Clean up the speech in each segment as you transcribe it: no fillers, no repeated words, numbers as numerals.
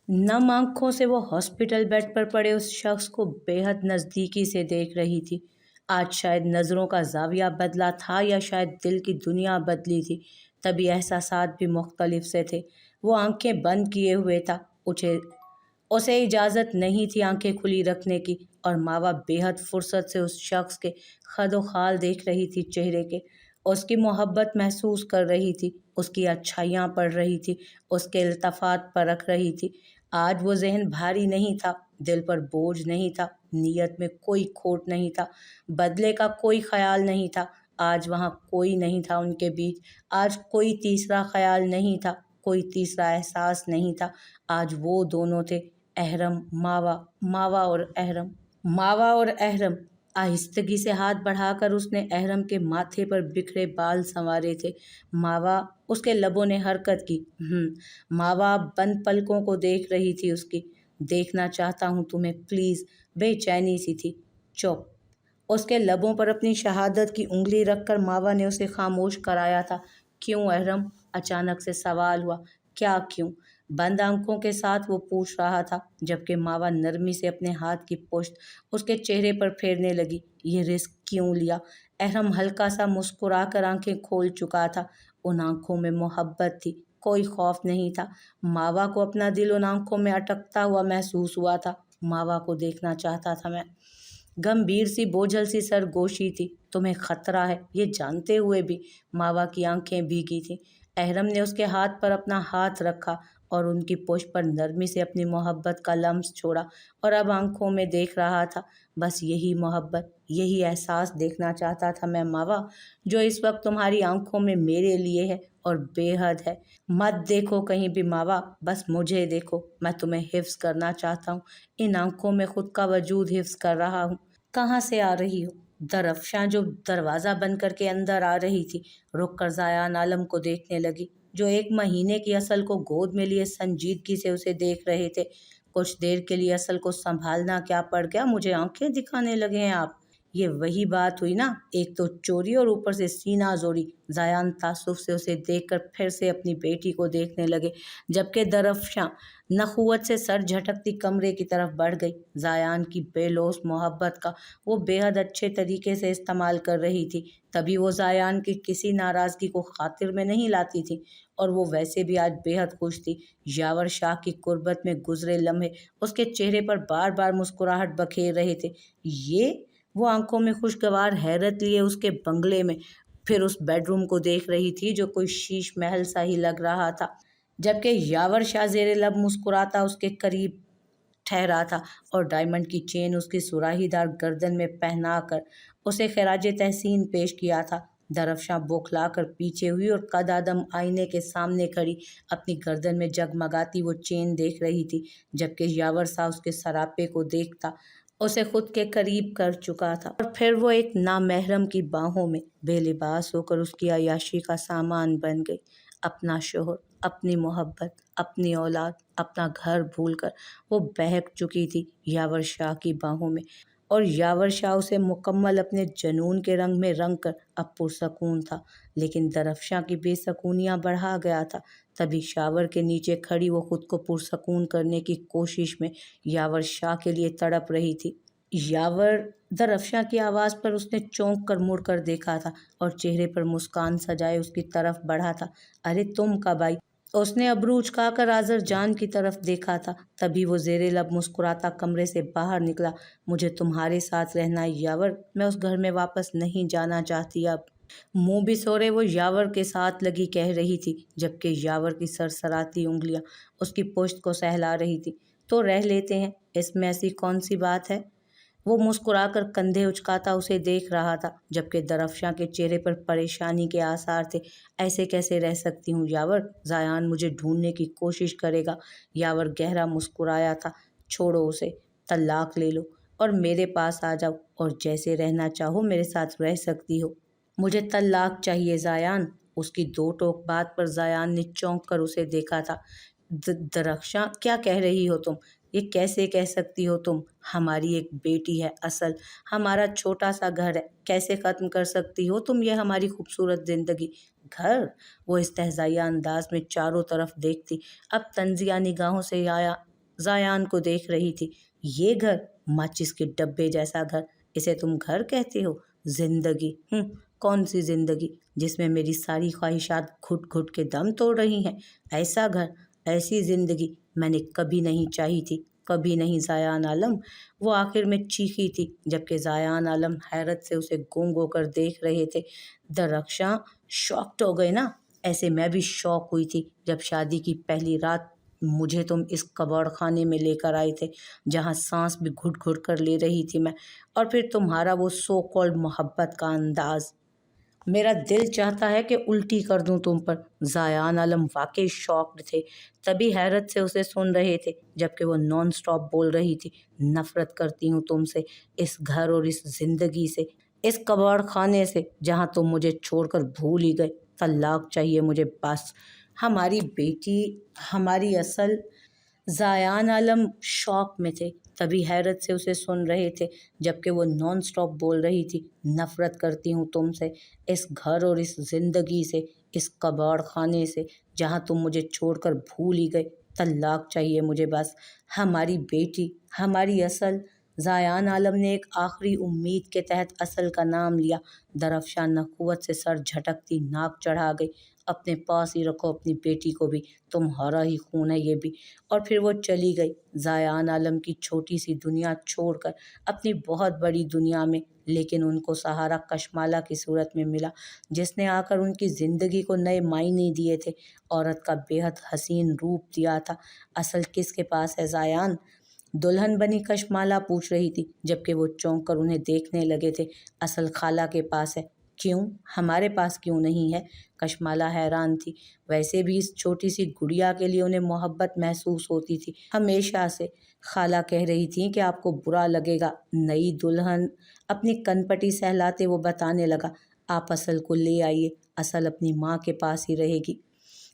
नम आंखों से वो हॉस्पिटल बेड पर पड़े उस शख्स को बेहद नज़दीकी से देख रही थी। आज शायद नज़रों का ज़ाविया बदला था या शायद दिल की दुनिया बदली थी। तभी एहसासात भी मुख्तलिफ से थे। वो आंखें बंद किए हुए था। उसे उसे इजाज़त नहीं थी आंखें खुली रखने की। और मावा बेहद फुर्सत से उस शख्स के खदो खाल देख रही थी चेहरे के। उसकी मोहब्बत महसूस कर रही थी, उसकी अच्छाइयाँ पढ़ रही थी, उसके इल्तफ़ात परख रही थी। आज वो ज़हन भारी नहीं था, दिल पर बोझ नहीं था, नीयत में कोई खोट नहीं था, बदले का कोई ख़याल नहीं था। आज वहाँ कोई नहीं था उनके बीच, आज कोई तीसरा ख़याल नहीं था, कोई तीसरा एहसास नहीं था। आज वो दोनों थे, अहरम, मावा, मावा और अहरम। मावा और अहरम। आहिस्तगी से हाथ बढ़ाकर उसने अहरम के माथे पर बिखरे बाल संवारे थे। मावा, उसके लबों ने हरकत की। मावा बंद पलकों को देख रही थी उसकी। देखना चाहता हूँ तुम्हें प्लीज़, बेचैनी सी थी। चुप। उसके लबों पर अपनी शहादत की उंगली रखकर मावा ने उसे खामोश कराया था। क्यों अहरम? अचानक से सवाल हुआ। क्या क्यों? बंद आंखों के साथ वो पूछ रहा था, जबकि मावा नरमी से अपने हाथ की पुश्त उसके चेहरे पर फेरने लगी। ये रिस्क क्यों लिया? अहरम हल्का सा मुस्कुराकर आंखें खोल चुका था। उन आंखों में मोहब्बत थी, कोई खौफ नहीं था। मावा को अपना दिल उन आंखों में अटकता हुआ महसूस हुआ था। मावा को देखना चाहता था मैं। गंभीर सी बोझल सी सरगोशी थी। तुम्हें खतरा है ये जानते हुए भी। मावा की आंखें भीगी थीं। अहरम ने उसके हाथ पर अपना हाथ रखा और उनकी पुश्त पर नरमी से अपनी मोहब्बत का लम्स छोड़ा। और अब आंखों में देख रहा था। बस यही मोहब्बत, यही एहसास देखना चाहता था मैं मावा, जो इस वक्त तुम्हारी आंखों में मेरे लिए है और बेहद है। मत देखो कहीं भी मावा, बस मुझे देखो। मैं तुम्हें हिफ्स करना चाहता हूँ। इन आंखों में खुद का वजूद हिफ्स कर रहा हूँ। कहाँ से आ रही हो? दरअफ्शां जो दरवाज़ा बंद करके अंदर आ रही थी, रुक कर ज़ायान आलम को देखने लगी, जो एक महीने की असल को गोद में लिए संजीदगी से उसे देख रहे थे। कुछ देर के लिए असल को संभालना क्या पड़ गया, मुझे आंखें दिखाने लगे हैं आप। ये वही बात हुई ना, एक तो चोरी और ऊपर से सीना जोड़ी। ज़ायान तासुफ से उसे देखकर फिर से अपनी बेटी को देखने लगे, जबकि दरअफ्शां नखुवत से सर झटकती कमरे की तरफ बढ़ गई। ज़ायान की बेलौस मोहब्बत का वो बेहद अच्छे तरीके से इस्तेमाल कर रही थी। तभी वो ज़ायान की किसी नाराज़गी को खातिर में नहीं लाती थी। और वो वैसे भी आज बेहद खुश थी। यावर शाह की कुर्बत में गुजरे लम्हे उसके चेहरे पर बार बार मुस्कुराहट बखेर रहे थे। ये वो आंखों में खुशगवार हैरत लिए उसके बंगले में, फिर उस बेडरूम को देख रही थी जो कोई शीश महल सा ही लग रहा था, जबकि यावर शाह ज़ेरे लब मुस्कुराता उसके करीब ठहरा था और डायमंड की चेन उसकी सुराहीदार गर्दन में पहना कर उसे खराज तहसीन पेश किया था। दरफ्शां बौखला कर पीछे हुई और कदआदम आईने के सामने खड़ी अपनी गर्दन में जगमगाती वो चेन देख रही थी, जबकि यावर शाह उसके सरापे को देखता उसे खुद के करीब कर चुका था। और फिर वो एक नामहरम की बाहों में बेलिबास होकर उसकी अय्याशी का सामान बन गई। अपना शोहर, अपनी मोहब्बत, अपनी औलाद, अपना घर भूलकर वो बहक चुकी थी यावर शाह की बाहों में। और यावर शाह उसे मुकम्मल अपने जनून के रंग में रंग कर अब पुरसकून था, लेकिन दरफ्शां की बेसकूनियाँ बढ़ा गया था। तभी शावर के नीचे खड़ी वो खुद को पुरसकून करने की कोशिश में यावर शाह के लिए तड़प रही थी। यावर, दरफ्शां की आवाज़ पर उसने चौंक कर मुड़ कर देखा था और चेहरे पर मुस्कान सजाए उसकी तरफ बढ़ा था। अरे तुम कब आई? उसने अबरू उचकाकर आज़र जान की तरफ देखा था। तभी वो ज़ेरे लब मुस्कुराता कमरे से बाहर निकला। मुझे तुम्हारे साथ रहना है यावर, मैं उस घर में वापस नहीं जाना चाहती अब। मुंह बिसोरे वो यावर के साथ लगी कह रही थी, जबकि यावर की सरसराती उंगलियां उसकी पुश्त को सहला रही थी। तो रह लेते हैं, इसमें ऐसी कौन सी बात है? वो मुस्कुराकर कंधे उचकाता उसे देख रहा था, जबकि दरफ्शां के चेहरे पर परेशानी के आसार थे। ऐसे कैसे रह सकती हूँ यावर? ज़ायान मुझे ढूंढने की कोशिश करेगा। यावर गहरा मुस्कुराया था। छोड़ो उसे, तलाक ले लो और मेरे पास आ जाओ और जैसे रहना चाहो मेरे साथ रह सकती हो। मुझे तलाक चाहिए ज़ायान। उसकी दो टोक बात पर ज़ायान ने चौंक कर उसे देखा था। दरख्शां, क्या कह रही हो तुम? ये कैसे कह सकती हो तुम? हमारी एक बेटी है असल, हमारा छोटा सा घर है, कैसे ख़त्म कर सकती हो तुम ये हमारी खूबसूरत ज़िंदगी? घर? वो इस्तेहज़ाइया अंदाज में चारों तरफ देखती, अब तंज़िया निगाहों से आया ज़ायान को देख रही थी। ये घर, माचिस के डब्बे जैसा घर, इसे तुम घर कहते हो? जिंदगी, कौन सी जिंदगी जिसमें मेरी सारी ख्वाहिशात घुट घुट के दम तोड़ रही हैं? ऐसा घर, ऐसी जिंदगी मैंने कभी नहीं चाही थी, कभी नहीं ज़ायान आलम। वो आखिर में चीखी थी, जबकि ज़ायान आलम हैरत से उसे गूंग होकर देख रहे थे। दरख्शां शॉक्ड हो गए ना? ऐसे मैं भी शौक हुई थी जब शादी की पहली रात मुझे तुम इस कबाड़ खाने में लेकर आए थे, जहाँ सांस भी घुट घुट कर ले रही थी मैं। और फिर तुम्हारा वो सो कॉल्ड मोहब्बत का अंदाज, मेरा दिल चाहता है कि उल्टी कर दूं तुम पर। ज़ायान आलम वाकई शॉक्ड थे, तभी हैरत से उसे सुन रहे थे, जबकि वो नॉन स्टॉप बोल रही थी। नफरत करती हूँ तुमसे, इस घर और इस जिंदगी से, इस कबाड़ खाने से जहाँ तुम मुझे छोड़कर भूल ही गए। तलाक चाहिए मुझे बस। हमारी बेटी, हमारी असल। ज़ायान आलम शॉक में थे, तभी हैरत से उसे सुन रहे थे, जबकि वो नॉन स्टॉप बोल रही थी। नफरत करती हूँ तुमसे, इस घर और इस जिंदगी से, इस कबाड़ खाने से जहाँ तुम मुझे छोड़कर भूल ही गए। तलाक चाहिए मुझे बस। हमारी बेटी, हमारी असल। ज़ायान आलम ने एक आखिरी उम्मीद के तहत असल का नाम लिया। दरफ्शान नखुवत से सर झटकती नाक चढ़ा गई। अपने पास ही रखो अपनी बेटी को भी, तुम्हारा ही खून है ये भी। और फिर वो चली गई, ज़ायान आलम की छोटी सी दुनिया छोड़कर अपनी बहुत बड़ी दुनिया में। लेकिन उनको सहारा कशमाला की सूरत में मिला, जिसने आकर उनकी ज़िंदगी को नए मायने दिए थे, औरत का बेहद हसीन रूप दिया था। असल किसके पास है ज़ायान? दुल्हन बनी कशमाला पूछ रही थी, जबकि वो चौंक कर उन्हें देखने लगे थे। असल खाला के पास है। क्यों, हमारे पास क्यों नहीं है? कशमाला हैरान थी। वैसे भी इस छोटी सी गुड़िया के लिए उन्हें मोहब्बत महसूस होती थी हमेशा से। खाला कह रही थी कि आपको बुरा लगेगा। नई दुल्हन अपनी कनपटी सहलाते वो बताने लगा, आप असल को ले आइए, असल अपनी माँ के पास ही रहेगी।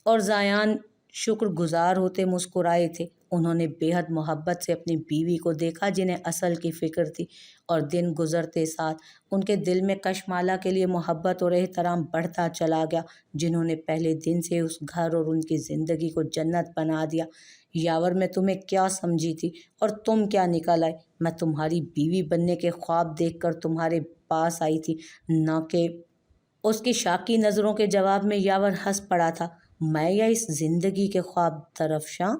और ज़ायान शुक्रगुजार होते मुस्कुराए थे। उन्होंने बेहद मोहब्बत से अपनी बीवी को देखा, जिन्हें असल की फ़िक्र थी। और दिन गुजरते साथ उनके दिल में कशमाला के लिए मोहब्बत और एहतराम बढ़ता चला गया, जिन्होंने पहले दिन से उस घर और उनकी ज़िंदगी को जन्नत बना दिया। यावर, मैं तुम्हें क्या समझी थी और तुम क्या निकल आए? मैं तुम्हारी बीवी बनने के ख्वाब देखकर तुम्हारे पास आई थी, न कि। उसकी शाकी नज़रों के जवाब में यावर हंस पड़ा था। मैं या इस ज़िंदगी के ख्वाब? Darafshan,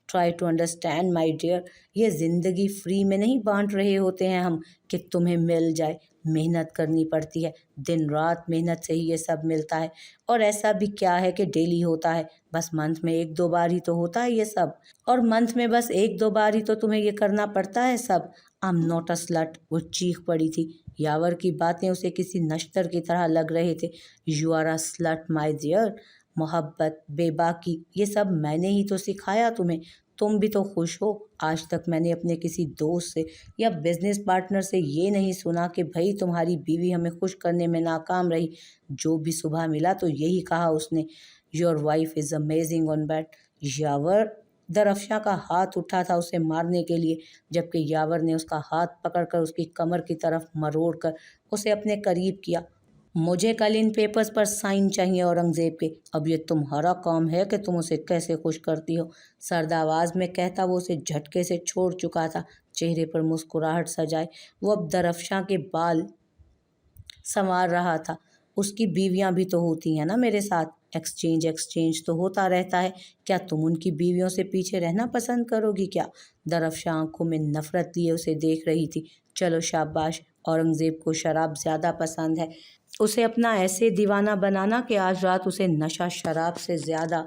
try to understand my dear. ये ज़िंदगी फ्री में नहीं बांट रहे होते हैं हम कि तुम्हें मिल जाए। मेहनत करनी पड़ती है, दिन रात मेहनत से ही ये सब मिलता है। और ऐसा भी क्या है कि डेली होता है? बस मंथ में एक दो बार ही तो होता है ये सब। और मंथ में बस एक दो बार ही तो तुम्हें ये करना पड़ता है सब। I am not a slut, वो चीख पड़ी थी। यावर की बातें उसे किसी नश्तर की तरह लग रहे थे। You are a slut my dear. मोहब्बत, बेबाकी, ये सब मैंने ही तो सिखाया तुम्हें। तुम भी तो खुश हो। आज तक मैंने अपने किसी दोस्त से या बिजनेस पार्टनर से ये नहीं सुना कि भाई तुम्हारी बीवी हमें खुश करने में नाकाम रही। जो भी सुबह मिला तो यही कहा उसने, your wife is amazing on bed. Yawar, Darafshan का हाथ उठा था उसे मारने के लिए, जबकि यावर ने उसका हाथ पकड़कर उसकी कमर की तरफ मरोड़ कर उसे अपने करीब किया। मुझे कल इन पेपर्स पर साइन चाहिए औरंगज़ेब के। अब ये तुम्हारा काम है कि तुम उसे कैसे खुश करती हो। सर्द आवाज़ में कहता वो उसे झटके से छोड़ चुका था। चेहरे पर मुस्कुराहट सजाए वो अब दरफ्शां के बाल संवार रहा था। उसकी बीवियां भी तो होती हैं ना मेरे साथ, एक्सचेंज एक्सचेंज तो होता रहता है। क्या तुम उनकी बीवियों से पीछे रहना पसंद करोगी क्या? दरफ्शां आंखों में नफरत लिए उसे देख रही थी। चलो शाबाश, औरंगज़ेब को शराब ज़्यादा पसंद है। उसे अपना ऐसे दीवाना बनाना कि आज रात उसे नशा शराब से ज़्यादा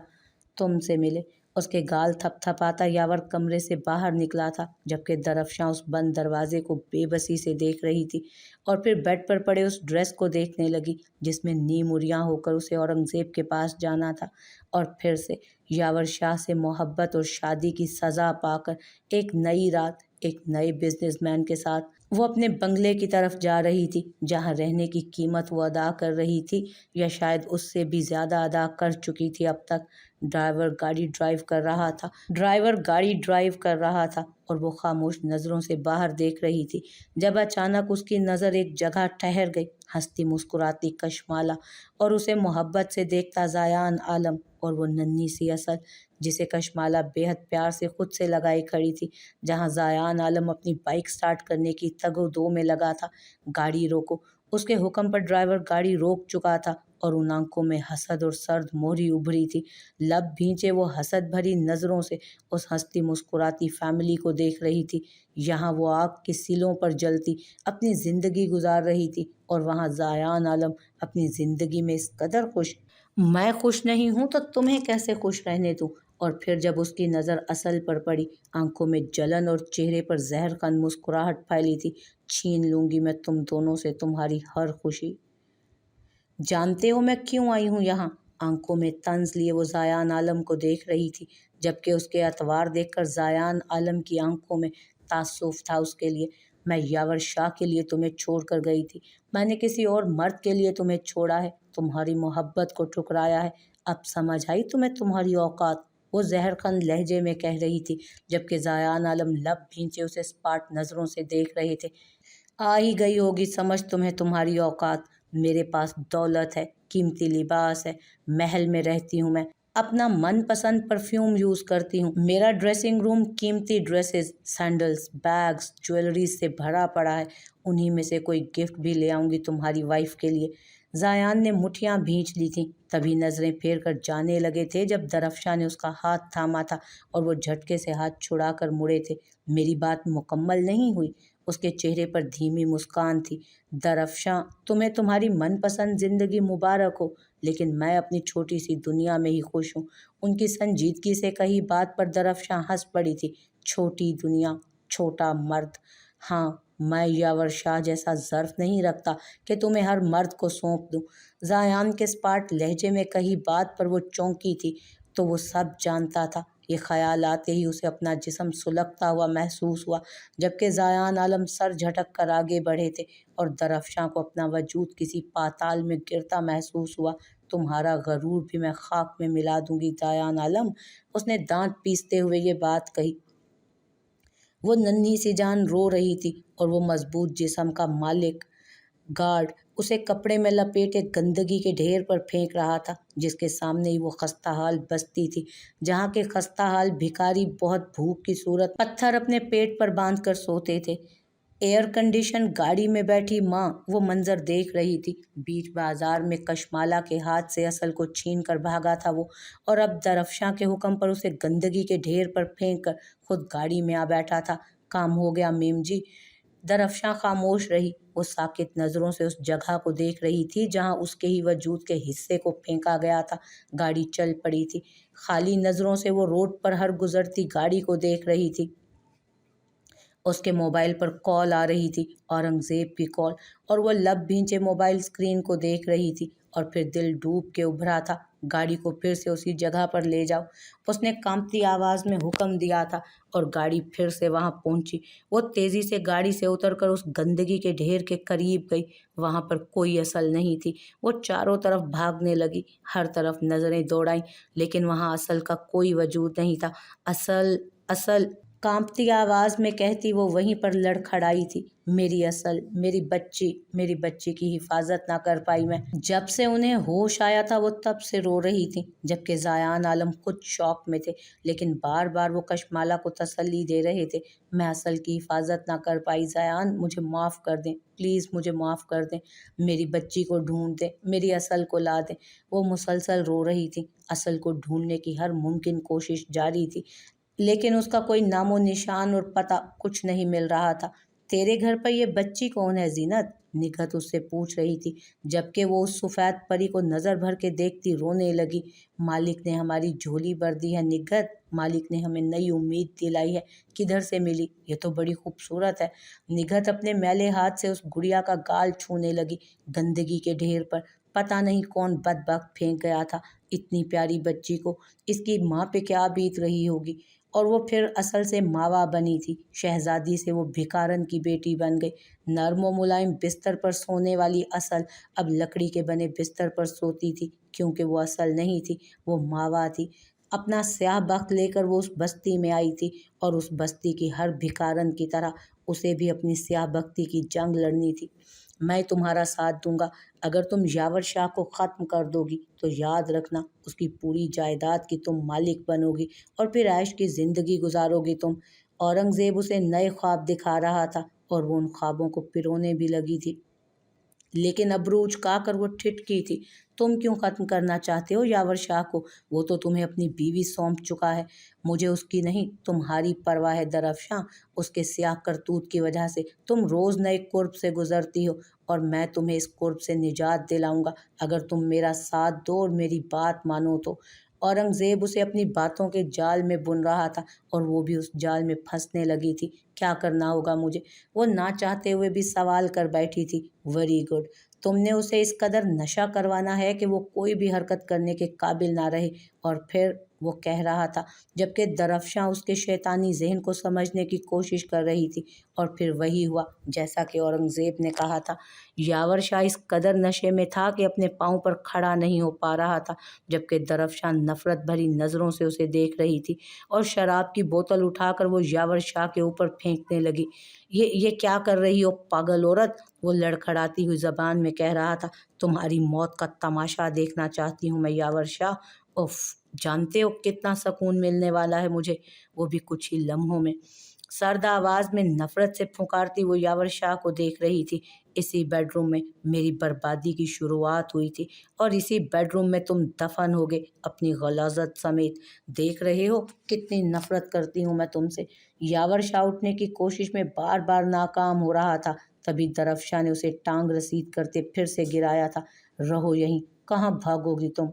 तुमसे मिले। उसके गाल थपथपाता यावर कमरे से बाहर निकला था, जबकि दरफ्शां उस बंद दरवाजे को बेबसी से देख रही थी। और फिर बेड पर पड़े उस ड्रेस को देखने लगी, जिसमें नीम उरियां होकर उसे औरंगज़ेब के पास जाना था। और फिर से यावर शाह से मोहब्बत और शादी की सज़ा पाकर एक नई रात, एक नए बिजनेसमैन के साथ वो अपने बंगले की तरफ जा रही थी, जहां रहने की कीमत वो अदा कर रही थी, या शायद उससे भी ज़्यादा अदा कर चुकी थी अब तक। ड्राइवर गाड़ी ड्राइव कर रहा था और वो खामोश नज़रों से बाहर देख रही थी, जब अचानक उसकी नज़र एक जगह ठहर गई। हंसती मुस्कुराती कशमाला और उसे मोहब्बत से देखता ज़ायान आलम। और वो नन्ही सी असल जिसे कशमाला बेहद प्यार से खुद से लगाई खड़ी थी। जहाँ ज़ायान आलम अपनी बाइक स्टार्ट करने की तगो-दो में लगा था। गाड़ी रोको। उसके हुक्म पर ड्राइवर गाड़ी रोक चुका था और उन आंखों में हसद और सर्द मोहरी उभरी थी। लब भींचे वो हसद भरी नज़रों से उस हंसती मुस्कुराती फैमिली को देख रही थी। यहाँ वो आग की सिलों पर जलती अपनी ज़िंदगी गुजार रही थी और वहाँ ज़ायान आलम अपनी ज़िंदगी में इस कदर खुश। मैं खुश नहीं हूँ तो तुम्हें कैसे खुश रहने दूँ? और फिर जब उसकी नज़र असल पर पड़ी, आंखों में जलन और चेहरे पर जहर खान मुस्कुराहट फैली थी। छीन लूंगी मैं तुम दोनों से तुम्हारी हर खुशी। जानते हो मैं क्यों आई हूँ यहाँ? आंखों में तंज लिए वो ज़ायान आलम को देख रही थी, जबकि उसके अतवार देखकर ज़ायान आलम की आंखों में तासुफ था उसके लिए। मैं यावर शाह के लिए तुम्हें छोड़ कर गई थी। मैंने किसी और मर्द के लिए तुम्हें छोड़ा है, तुम्हारी मोहब्बत को ठुकराया है। अब समझ आई तुम्हें तुम्हारी औकात? वो जहरखंद लहजे में कह रही थी, जबकि ज़ायान आलम लब भींचे उसे स्पाट नज़रों से देख रहे थे। आ ही गई होगी समझ तुम्हें तुम्हारी औकात। मेरे पास दौलत है, कीमती लिबास है, महल में रहती हूँ मैं, अपना मनपसंद परफ्यूम यूज़ करती हूँ, मेरा ड्रेसिंग रूम कीमती ड्रेसेस, सैंडल्स, बैग्स, ज्वेलरी से भरा पड़ा है। उन्हीं में से कोई गिफ्ट भी ले आऊँगी तुम्हारी वाइफ के लिए। ज़ायान ने मुठियाँ भींच ली थीं, तभी नज़रें फेर कर जाने लगे थे जब दरफ्शां ने उसका हाथ थामा था और वो झटके से हाथ छुड़ा कर मुड़े थे। मेरी बात मुकम्मल नहीं हुई। उसके चेहरे पर धीमी मुस्कान थी। दरफ्शां, तुम्हें तुम्हारी मनपसंद ज़िंदगी मुबारक हो, लेकिन मैं अपनी छोटी सी दुनिया में ही खुश हूँ। उनकी संजीदगी से कही बात पर दरफ्शां हंस पड़ी थी। छोटी दुनिया, छोटा मर्द। हाँ, मैं यावर शाह जैसा ज़र्फ नहीं रखता कि तुम्हें हर मर्द को सौंप दूँ। ज़ायान के स्पाट लहजे में कही बात पर वो चौंकी थी, तो वो सब जानता था। ये ख्याल आते ही उसे अपना जिस्म सुलगता हुआ महसूस हुआ, जबकि ज़ायान आलम सर झटक कर आगे बढ़े थे और दरफ्शां को अपना वजूद किसी पाताल में गिरता महसूस हुआ। तुम्हारा गरूर भी मैं खाक में मिला दूंगी ज़ायान आलम। उसने दांत पीसते हुए ये बात कही। वो नन्ही सी जान रो रही थी और वो मजबूत जिस्म का मालिक गार्ड उसे कपड़े में लपेटे गंदगी के ढेर पर फेंक रहा था, जिसके सामने ही वो खस्ताहाल बस्ती थी, जहाँ के खस्ताहाल भिखारी बहुत भूख की सूरत पत्थर अपने पेट पर बांध कर सोते थे। एयर कंडीशन गाड़ी में बैठी माँ वो मंजर देख रही थी। बीच बाजार में कशमाला के हाथ से असल को छीन कर भागा था वो, और अब दरफ्शां के हुक्म पर उसे गंदगी के ढेर पर फेंक कर खुद गाड़ी में आ बैठा था। काम हो गया मेम जी। दरफ्शां खामोश रही। वो साकित नज़रों से उस जगह को देख रही थी जहां उसके ही वजूद के हिस्से को फेंका गया था। गाड़ी चल पड़ी थी। खाली नज़रों से वो रोड पर हर गुजरती गाड़ी को देख रही थी। उसके मोबाइल पर कॉल आ रही थी, औरंगज़ेब की कॉल, और वो लब भींचे मोबाइल स्क्रीन को देख रही थी और फिर दिल डूब के उभरा था। गाड़ी को फिर से उसी जगह पर ले जाओ, उसने कांपती आवाज़ में हुक्म दिया था और गाड़ी फिर से वहां पहुंची। वो तेज़ी से गाड़ी से उतरकर उस गंदगी के ढेर के करीब गई। वहां पर कोई असल नहीं थी। वो चारों तरफ भागने लगी, हर तरफ नज़रें दौड़ाई, लेकिन वहां असल का कोई वजूद नहीं था। असल, असल, कांपती आवाज में कहती वो वहीं पर लड़खड़ाई थी। मेरी असल, मेरी बच्ची की हिफाजत ना कर पाई मैं। जब से उन्हें होश आया था वो तब से रो रही थी, जबकि ज़ायान आलम खुद शौक में थे, लेकिन बार बार वो कशमाला को तसल्ली दे रहे थे। मैं असल की हिफाजत ना कर पाई ज़ायान, मुझे माफ़ कर दें, प्लीज़ मुझे माफ़ कर दें, मेरी बच्ची को ढूंढ दें, मेरी असल को ला दें। वो मुसलसल रो रही थी। असल को ढूंढने की हर मुमकिन कोशिश जारी थी, लेकिन उसका कोई नामो निशान और पता कुछ नहीं मिल रहा था। तेरे घर पर ये बच्ची कौन है जीनत? निगहत उससे पूछ रही थी, जबकि वो उस सफ़ेद परी को नज़र भर के देखती रोने लगी। मालिक ने हमारी झोली भर दी है निगहत, मालिक ने हमें नई उम्मीद दिलाई है। किधर से मिली? ये तो बड़ी खूबसूरत है। निगहत अपने मैले हाथ से उस गुड़िया का गाल छूने लगी। गंदगी के ढेर पर पता नहीं कौन बदबख्त फेंक गया था इतनी प्यारी बच्ची को। इसकी माँ पे क्या बीत रही होगी। और वो फिर असल से मावा बनी थी। शहजादी से वो भिखारन की बेटी बन गई। नर्म व मुलायम बिस्तर पर सोने वाली असल अब लकड़ी के बने बिस्तर पर सोती थी, क्योंकि वो असल नहीं थी, वो मावा थी। اپنا سیاہ بخت لے کر وہ اس بستی میں آئی تھی اور اس بستی کی ہر بھکارن کی طرح اسے بھی اپنی سیاہ بختی کی جنگ لڑنی تھی۔ میں تمہارا ساتھ دوں گا۔ اگر تم یاور شاہ کو ختم کر دو گی تو یاد رکھنا اس کی پوری جائیداد کی تم مالک بنو گی اور پھر عیش کی زندگی گزارو گی تم۔ اورنگزیب اسے نئے خواب دکھا رہا تھا اور وہ ان خوابوں کو پرونے بھی لگی تھی، لیکن ابرو اچکا کر وہ ٹھٹکی تھی۔ تم کیوں ختم کرنا چاہتے ہو یاور شاہ کو؟ وہ تو تمہیں اپنی بیوی سونپ چکا ہے۔ مجھے اس کی نہیں تمہاری پرواہ ہے درفشاں۔ اس کے سیاہ کرتوت کی وجہ سے تم روز نئے کرب سے گزرتی ہو اور میں تمہیں اس کرب سے نجات دلاؤں گا اگر تم میرا ساتھ دو اور میری بات مانو تو۔ اورنگزیب اسے اپنی باتوں کے جال میں بن رہا تھا اور وہ بھی اس جال میں پھنسنے لگی تھی۔ کیا کرنا ہوگا مجھے؟ وہ نہ چاہتے ہوئے بھی سوال کر بیٹھی تھی۔ ویری گڈ، تم نے اسے اس قدر نشہ کروانا ہے کہ وہ کوئی بھی حرکت کرنے کے قابل نہ رہے۔ اور پھر وہ کہہ رہا تھا جبکہ درفشاں اس کے شیطانی ذہن کو سمجھنے کی کوشش کر رہی تھی، اور پھر وہی ہوا جیسا کہ اورنگزیب نے کہا تھا۔ یاور شاہ اس قدر نشے میں تھا کہ اپنے پاؤں پر کھڑا نہیں ہو پا رہا تھا، جبکہ درفشاں نفرت بھری نظروں سے اسے دیکھ رہی تھی اور شراب کی بوتل اٹھا کر وہ یاور شاہ کے اوپر پھینکنے لگی۔ یہ کیا کر رہی ہو پاگل عورت؟ وہ لڑکھڑاتی ہوئی زبان میں کہہ رہا تھا۔ تمہاری موت کا تماشا دیکھنا چاہتی ہوں میں یاور شاہ۔ اف، جانتے ہو کتنا سکون ملنے والا ہے مجھے، وہ بھی کچھ ہی لمحوں میں۔ سرد آواز میں نفرت سے پھنکارتی وہ یاور شاہ کو دیکھ رہی تھی۔ اسی بیڈ روم میں میری بربادی کی شروعات ہوئی تھی اور اسی بیڈ روم میں تم دفن ہوگے اپنی غلاظت سمیت۔ دیکھ رہے ہو کتنی نفرت کرتی ہوں میں تم سے۔ یاور شاہ اٹھنے کی کوشش میں بار بار ناکام ہو رہا تھا، تبھی درفشاں نے اسے ٹانگ رسید کرتے پھر سے گرایا تھا۔ رہو یہیں، کہاں بھاگو گی تم؟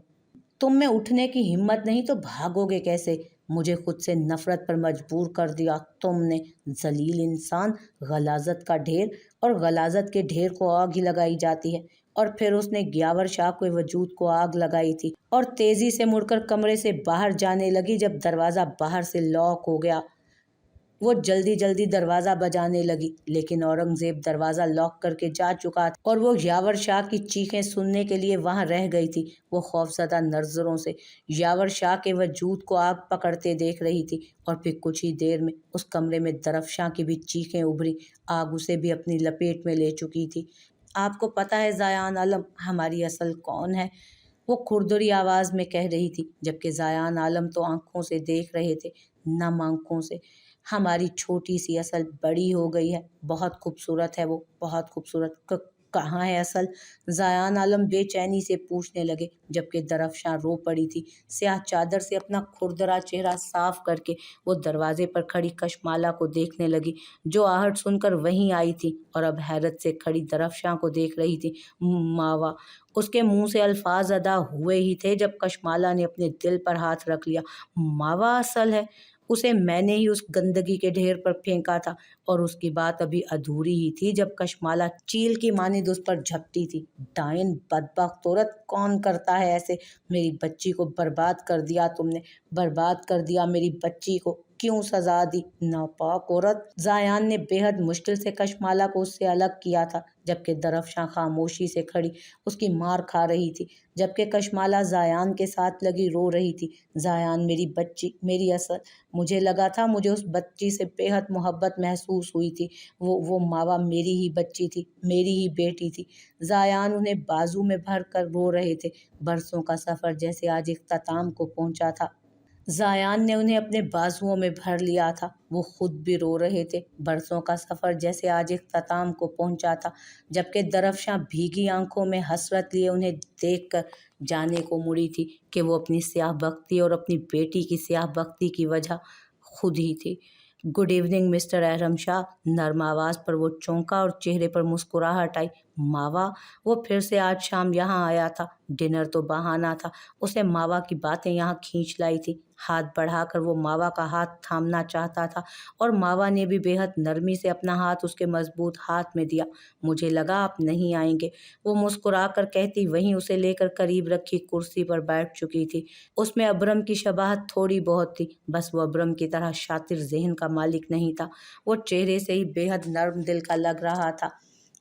تم میں اٹھنے کی ہمت نہیں تو بھاگو گے کیسے؟ مجھے خود سے نفرت پر مجبور کر دیا تم نے، ذلیل انسان۔ غلاظت کا ڈھیر، اور غلاظت کے ڈھیر کو آگ ہی لگائی جاتی ہے۔ اور پھر اس نے یاور شاہ کے وجود کو آگ لگائی تھی اور تیزی سے مڑ کر کمرے سے باہر جانے لگی۔ جب دروازہ باہر سے لاک ہو گیا وہ جلدی جلدی دروازہ بجانے لگی، لیکن اورنگزیب دروازہ لاک کر کے جا چکا تھا اور وہ یاور شاہ کی چیخیں سننے کے لیے وہاں رہ گئی تھی۔ وہ خوفزدہ نظروں سے یاور شاہ کے وجود کو آگ پکڑتے دیکھ رہی تھی، اور پھر کچھ ہی دیر میں اس کمرے میں درفشاں کی بھی چیخیں ابھری۔ آگ اسے بھی اپنی لپیٹ میں لے چکی تھی۔ آپ کو پتہ ہے زیان عالم ہماری اصل کون ہے؟ وہ کھردری آواز میں کہہ رہی تھی، جبکہ زیان عالم تو آنکھوں سے دیکھ رہے تھے، نم آنکھوں سے۔ ہماری چھوٹی سی اصل بڑی ہو گئی ہے، بہت خوبصورت ہے وہ، بہت خوبصورت۔ کہاں ہے اصل؟ زیان عالم بے چینی سے پوچھنے لگے، جبکہ درفشاں رو پڑی تھی۔ سیاہ چادر سے اپنا کھردرا چہرہ صاف کر کے وہ دروازے پر کھڑی کشمالا کو دیکھنے لگی، جو آہٹ سن کر وہیں آئی تھی اور اب حیرت سے کھڑی درفشاں کو دیکھ رہی تھی۔ ماوا! اس کے منہ سے الفاظ ادا ہوئے ہی تھے جب کشمالا نے اپنے دل پر ہاتھ رکھ لیا۔ ماوا اصل ہے؟ اسے میں نے ہی اس گندگی کے ڈھیر پر پھینکا تھا۔ اور اس کی بات ابھی ادھوری ہی تھی جب کشمالا چیل کی مانند اس پر جھپٹی تھی۔ ڈائن بدبخت عورت، کون کرتا ہے ایسے؟ میری بچی کو برباد کر دیا تم نے، برباد کر دیا میری بچی کو۔ کیوں سزا دی، ناپاک عورت؟ زیان نے بے حد مشکل سے کشمالا کو اس سے الگ کیا تھا، جبکہ درفشاں خاموشی سے کھڑی اس کی مار کھا رہی تھی، جبکہ کشمالا زیان کے ساتھ لگی رو رہی تھی۔ زیان میری بچی، میری اصل، مجھے لگا تھا مجھے اس بچی سے بے حد محبت محسوس ہوئی تھی۔ وہ ماوا میری ہی بچی تھی، میری ہی بیٹی تھی۔ زیان انہیں بازو میں بھر کر رو رہے تھے۔ برسوں کا سفر جیسے آج اختتام کو پہنچا تھا۔ زیان نے انہیں اپنے بازوؤں میں بھر لیا تھا، وہ خود بھی رو رہے تھے۔ برسوں کا سفر جیسے آج اختتام کو پہنچا تھا، جبکہ درفشاں بھیگی آنکھوں میں حسرت لیے انہیں دیکھ کر جانے کو مڑی تھی کہ وہ اپنی سیاہ بختی اور اپنی بیٹی کی سیاہ بختی کی وجہ خود ہی تھی۔ گڈ ایوننگ مسٹر احرم شاہ، نرم آواز پر وہ چونکا اور چہرے پر مسکراہٹ آئی۔ ماوا! وہ پھر سے آج شام یہاں آیا تھا، ڈنر تو بہانہ تھا، اسے ماوا کی باتیں یہاں کھینچ لائی تھی۔ ہاتھ بڑھا کر وہ ماوا کا ہاتھ تھامنا چاہتا تھا اور ماوا نے بھی بے حد نرمی سے اپنا ہاتھ اس کے مضبوط ہاتھ میں دیا۔ مجھے لگا آپ نہیں آئیں گے، وہ مسکرا کر کہتی وہیں اسے لے کر قریب رکھی کرسی پر بیٹھ چکی تھی۔ اس میں ابرم کی شباہت تھوڑی بہت تھی، بس وہ ابرم کی طرح شاطر ذہن کا مالک نہیں تھا، وہ چہرے سے ہی بے حد نرم دل کا لگ رہا تھا۔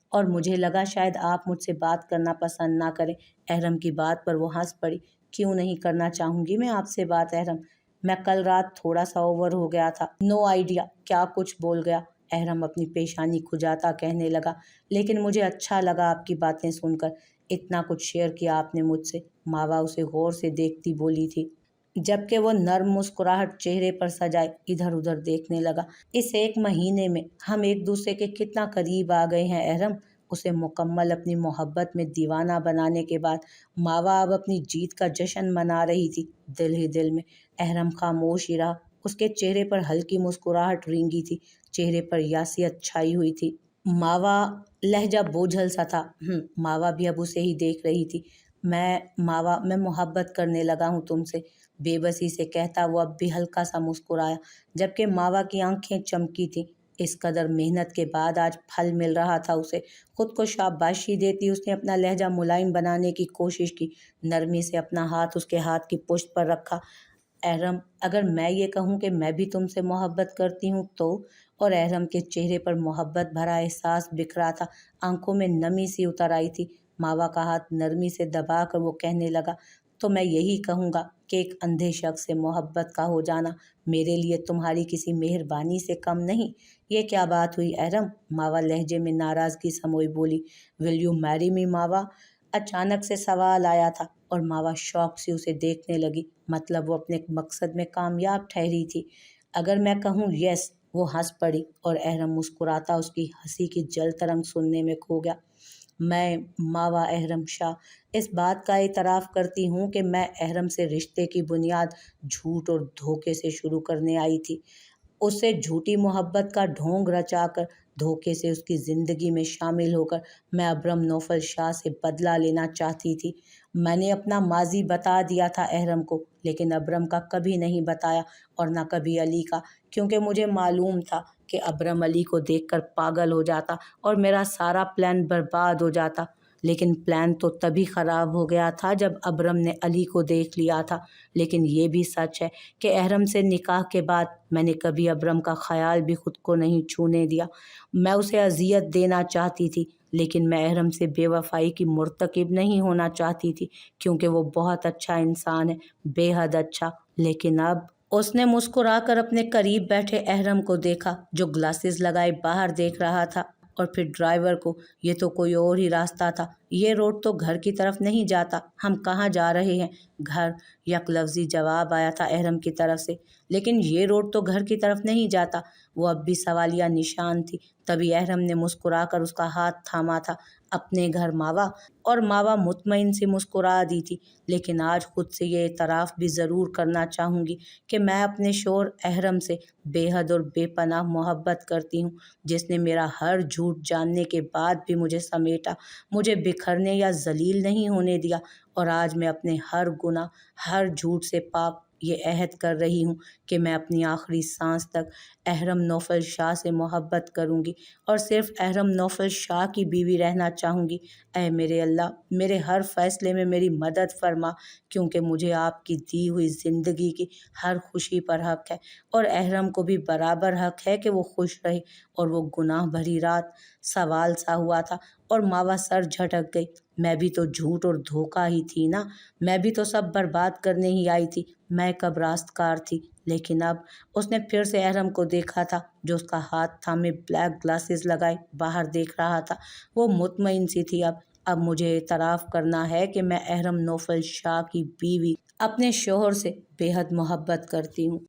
اور مجھے لگا شاید آپ مجھ سے بات کرنا پسند نہ کریں۔ احرم کی بات پر وہ ہنس پڑی۔ کیوں نہیں کرنا چاہوں گی میں آپ سے بات احرم، میں کل رات تھوڑا سا اوور ہو گیا تھا، نو آئیڈیا کیا کچھ بول گیا۔ احرم اپنی پیشانی کھجاتا کہنے لگا، لیکن مجھے اچھا لگا آپ کی باتیں سن کر، اتنا کچھ شیئر کیا آپ نے مجھ سے۔ ماوا اسے غور سے دیکھتی بولی تھی، جبکہ وہ نرم مسکراہٹ چہرے پر سجائے ادھر ادھر دیکھنے لگا۔ اس 1 مہینے میں ہم ایک دوسرے کے کتنا قریب آ گئے ہیں احرم۔ اسے مکمل اپنی محبت میں دیوانہ بنانے کے بعد ماوا اب اپنی جیت کا جشن منا رہی تھی، دل ہی دل میں۔ احرم خاموش ہی رہا، اس کے چہرے پر ہلکی مسکراہٹ رینگی تھی، چہرے پر یاسیت چھائی ہوئی تھی۔ ماوا لہجہ بوجھل سا تھا۔ ماوا بھی اب اسے ہی دیکھ رہی تھی۔ ماوا میں محبت کرنے لگا ہوں تم سے، بے بسی سے کہتا وہ اب بھی ہلکا سا مسکرایا، جبکہ ماوا کی آنکھیں چمکی تھیں۔ اس قدر محنت کے بعد آج پھل مل رہا تھا اسے۔ خود کو شاباشی دیتی اس نے اپنا لہجہ ملائم بنانے کی کوشش کی، نرمی سے اپنا ہاتھ اس کے ہاتھ کی پشت پر رکھا۔ احرم، اگر میں یہ کہوں کہ میں بھی تم سے محبت کرتی ہوں تو؟ اور احرم کے چہرے پر محبت بھرا احساس بکھرا تھا، آنکھوں میں نمی سی اتر آئی تھی۔ ماوا کا ہاتھ نرمی سے دبا کر وہ کہنے لگا، تو میں یہی کہوں گا کہ ایک اندھے شخص سے محبت کا ہو جانا میرے لیے تمہاری کسی مہربانی سے کم نہیں۔ یہ کیا بات ہوئی احرم؟ ماوا لہجے میں ناراضگی سموئی بولی۔ ول یو میری می ماوا؟ اچانک سے سوال آیا تھا اور ماوا شوق سے اسے دیکھنے لگی، مطلب وہ اپنے مقصد میں کامیاب ٹھہری تھی۔ اگر میں کہوں یس، وہ ہنس پڑی اور احرم مسکراتا اس کی ہنسی کی جل ترنگ سننے میں کھو گیا۔ میں ماوا احرم شاہ اس بات کا اعتراف کرتی ہوں کہ میں احرم سے رشتے کی بنیاد جھوٹ اور دھوکے سے شروع کرنے آئی تھی۔ اس سے جھوٹی محبت کا ڈھونگ رچا کر، دھوکے سے اس کی زندگی میں شامل ہو کر میں ابرم نوفل شاہ سے بدلہ لینا چاہتی تھی۔ میں نے اپنا ماضی بتا دیا تھا احرم کو، لیکن ابرم کا کبھی نہیں بتایا اور نہ کبھی علی کا، کیونکہ مجھے معلوم تھا کہ ابرم علی کو دیکھ کر پاگل ہو جاتا اور میرا سارا پلان برباد ہو جاتا۔ لیکن پلان تو تبھی خراب ہو گیا تھا جب ابرم نے علی کو دیکھ لیا تھا۔ لیکن یہ بھی سچ ہے کہ احرم سے نکاح کے بعد میں نے کبھی ابرم کا خیال بھی خود کو نہیں چھونے دیا۔ میں اسے اذیت دینا چاہتی تھی، لیکن میں احرم سے بے وفائی کی مرتکب نہیں ہونا چاہتی تھی، کیونکہ وہ بہت اچھا انسان ہے، بے حد اچھا۔ لیکن اب اس نے مسکرا کر اپنے قریب بیٹھے احرم کو دیکھا، جو گلاسز لگائے باہر دیکھ رہا تھا، اور پھر ڈرائیور کو۔ یہ تو کوئی اور ہی راستہ تھا، یہ روڈ تو گھر کی طرف نہیں جاتا، ہم کہاں جا رہے ہیں؟ گھر، یک لفظی جواب آیا تھا احرم کی طرف سے، لیکن یہ روڈ تو گھر کی طرف نہیں جاتا۔ وہ اب بھی سوالیہ نشان تھی۔ تبھی احرم نے مسکرا کر اس کا ہاتھ تھاما تھا۔ اپنے گھر ماوا؟ اور ماوا مطمئن سی مسکرا دی تھی۔ لیکن آج خود سے یہ اعتراف بھی ضرور کرنا چاہوں گی کہ میں اپنے شوہر احرم سے بے حد اور بے پناہ محبت کرتی ہوں، جس نے میرا ہر جھوٹ جاننے کے بعد بھی مجھے سمیٹا، مجھے بکھرنے یا ذلیل نہیں ہونے دیا، اور آج میں اپنے ہر گناہ، ہر جھوٹ سے پاک یہ عہد کر رہی ہوں کہ میں اپنی آخری سانس تک احرم نوفل شاہ سے محبت کروں گی اور صرف احرم نوفل شاہ کی بیوی رہنا چاہوں گی۔ اے میرے اللہ، میرے ہر فیصلے میں میری مدد فرما، کیونکہ مجھے آپ کی دی ہوئی زندگی کی ہر خوشی پر حق ہے، اور احرم کو بھی برابر حق ہے کہ وہ خوش رہے۔ اور وہ گناہ بھری رات سوال سا ہوا تھا اور ماوا سر جھٹک گئی۔ میں بھی تو جھوٹ اور دھوکہ ہی تھی نا، میں بھی تو سب برباد کرنے ہی آئی تھی، میں کب راست کار تھی؟ لیکن اب اس نے پھر سے احرم کو دیکھا تھا، جو اس کا ہاتھ تھامے بلیک گلاسز لگائے باہر دیکھ رہا تھا۔ وہ مطمئن سی تھی۔ اب مجھے اعتراف کرنا ہے کہ میں احرم نوفل شاہ کی بیوی، اپنے شوہر سے بے حد محبت کرتی ہوں۔